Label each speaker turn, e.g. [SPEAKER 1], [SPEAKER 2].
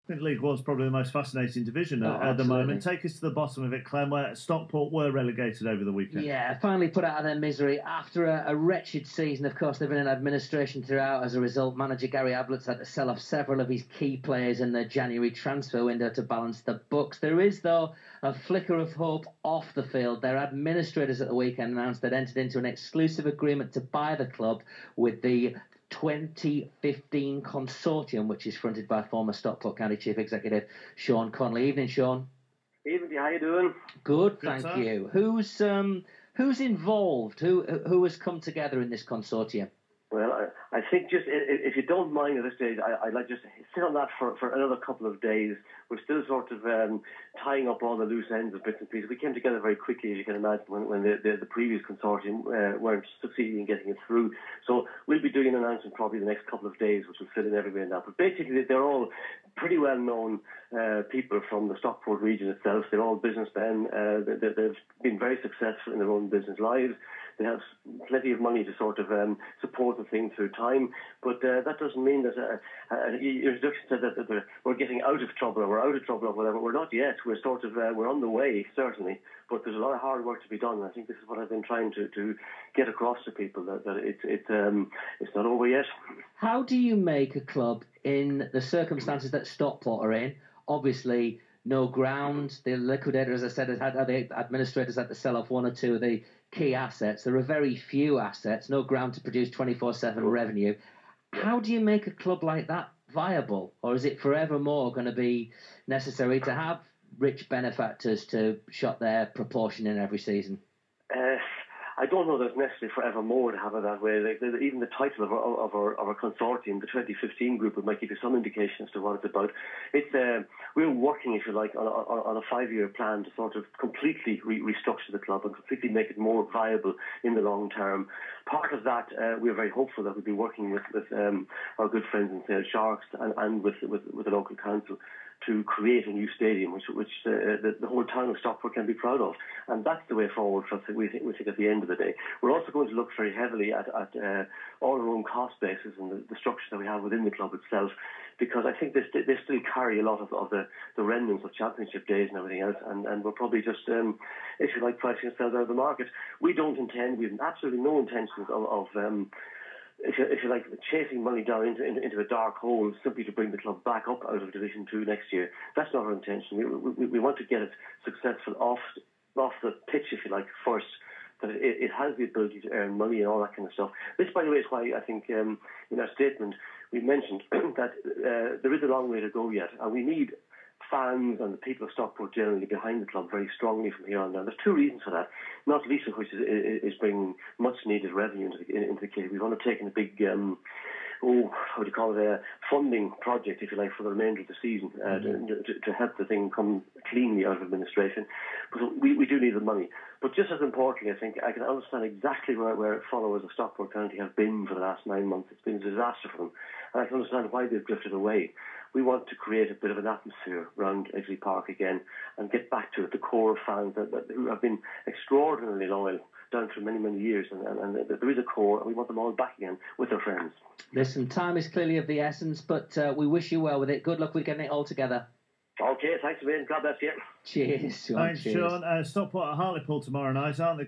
[SPEAKER 1] I think League One's probably the most fascinating division
[SPEAKER 2] Oh,
[SPEAKER 1] at the
[SPEAKER 2] absolutely.
[SPEAKER 1] moment. Take us to the bottom of it, Clem, where Stockport were relegated over the weekend.
[SPEAKER 2] Yeah, finally put out of their misery after a wretched season. Of course, they've been in administration throughout. As a result, manager Gary Ablett's had to sell off several of his key players in the January transfer window to balance the books. There is, though, a flicker of hope off the field. Their administrators at the weekend announced they'd entered into an exclusive agreement to buy the club with the 2015 consortium, which is fronted by former Stockport County Chief Executive Sean Connolly. Evening, Sean.
[SPEAKER 3] Evening, how you doing?
[SPEAKER 2] Good,
[SPEAKER 1] Good,
[SPEAKER 2] thank
[SPEAKER 1] sir.
[SPEAKER 2] you. Who's involved? Who has come together in this consortium?
[SPEAKER 3] Well, I think just if you don't mind at this stage, I'd like just sit on that for another couple of days. We're still sort of tying up all the loose ends of bits and pieces. We came together very quickly, as you can imagine, when the previous consortium weren't succeeding in getting it through. So we'll be doing an announcement probably the next couple of days, which will fill in everywhere now. But basically, they're all pretty well-known people from the Stockport region itself. They're all businessmen. They've been very successful in their own business lives. They have plenty of money to sort of support the thing through time, but that doesn't mean that your introduction said that we're getting out of trouble or we're out of trouble or whatever. We're not yet. We're sort of we're on the way, certainly, but there's a lot of hard work to be done. And I think this is what I've been trying to get across to people, that it's not over yet.
[SPEAKER 2] How do you make a club in the circumstances that Stockport are in? Obviously, no ground. The liquidator, as I said, the administrators had to sell off one or two of the key assets. There are very few assets, no ground to produce 24/7 revenue. How do you make a club like that viable? Or is it forevermore going to be necessary to have rich benefactors to shot their proportion in every season?
[SPEAKER 3] I don't know that it's necessary forevermore to have it that way. Like, even the title of our consortium, the 2015 group, it might give you some indication as to what it's about. We're working, if you like, on a 5-year plan to sort of completely restructure the club and completely make it more viable in the long term. Part of that, we're very hopeful that we'll be working with our good friends in Sale Sharks and with the local council to create a new stadium, which the whole town of Stockport can be proud of. And that's the way forward for us, we think at the end of the day. We're also going to look very heavily at all our own cost bases and the structure that we have within the club itself, because I think they still carry a lot of the remnants of championship days and everything else, and we're probably just, if you like, pricing ourselves out of the market. We have absolutely no intentions of if you like, chasing money down into a dark hole simply to bring the club back up out of Division 2 next year. That's not our intention. We want to get it successful off the pitch, if you like, first, that it has the ability to earn money and all that kind of stuff. This, by the way, is why I think in our statement we mentioned that there is a long way to go yet, and we need fans and the people of Stockport generally behind the club very strongly from here on down. There's two reasons for that, not least of which is bringing much needed revenue into the kit. We've undertaken a big funding project, if you like, for the remainder of the season to help the thing come cleanly out of administration. But we do need the money. But just as importantly, I think I can understand exactly where followers of Stockport County have been for the last 9 months. It's been a disaster for them, and I can understand why they've drifted away. We want to create a bit of an atmosphere around Exley Park again and get back to it, the core of fans who have been extraordinarily loyal down through many, many years. And there is a core, and we want them all back again with their friends.
[SPEAKER 2] Listen, time is clearly of the essence, but we wish you well with it. Good luck with getting it all together.
[SPEAKER 3] Okay, thanks a million. God bless you.
[SPEAKER 2] Cheers, Sean.
[SPEAKER 1] Thanks,
[SPEAKER 2] Cheers.
[SPEAKER 1] Sean. Stockport at Hartlepool tomorrow night, aren't they?